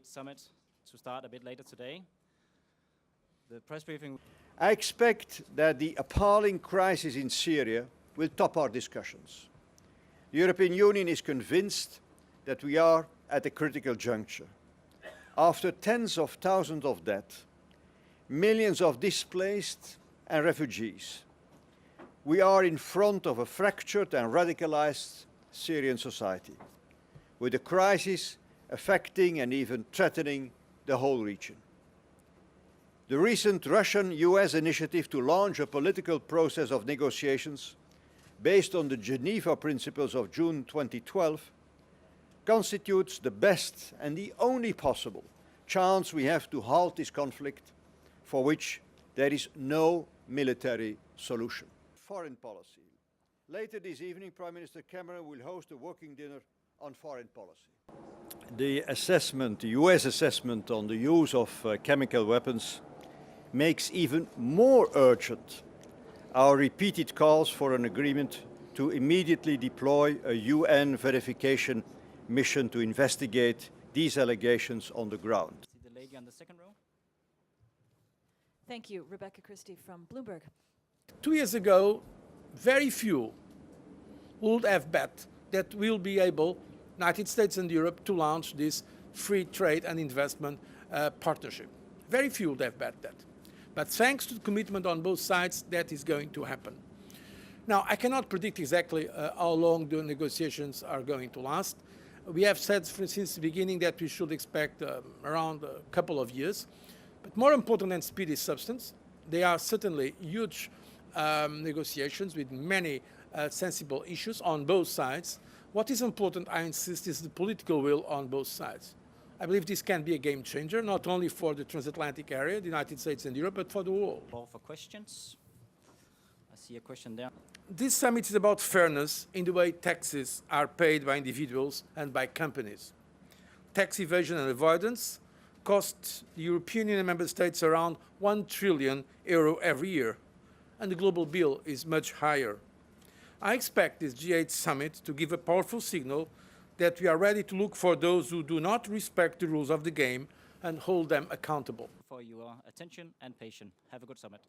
Summit to start a bit later today. The press briefing. I expect that the appalling crisis in Syria will top our discussions. The European Union is convinced that we are at a critical juncture. After tens of thousands of deaths, millions of displaced and refugees, we are in front of a fractured and radicalised Syrian society, with the crisis affecting and even threatening the whole region. The recent Russian-US initiative to launch a political process of negotiations based on the Geneva principles of June 2012 constitutes the best and the only possible chance we have to halt this conflict, for which there is no military solution. Foreign policy. Later this evening, Prime Minister Cameron will host a working dinner on foreign policy. The US assessment on the use of chemical weapons makes even more urgent our repeated calls for an agreement to immediately deploy a UN verification mission to investigate these allegations on the ground. See the lady on the second row. Thank you. Rebecca Christie from Bloomberg. 2 years ago, very few would have bet that we'll be able, United States and Europe, to launch this free trade and investment partnership. Very few would have bet that. But thanks to the commitment on both sides, that is going to happen. Now, I cannot predict exactly how long the negotiations are going to last. We have said since the beginning that we should expect around a couple of years. But more important than speed is substance. They are certainly huge negotiations with many sensible issues on both sides. What is important, I insist, is the political will on both sides. I believe this can be a game changer, not only for the transatlantic area, the United States and Europe, but for the world. Call for questions. I see a question there. This summit is about fairness in the way taxes are paid by individuals and by companies. Tax evasion and avoidance cost the European Union member states around €1 trillion every year, and the global bill is much higher. I expect this G8 summit to give a powerful signal that we are ready to look for those who do not respect the rules of the game and hold them accountable. For your attention and patience. Have a good summit.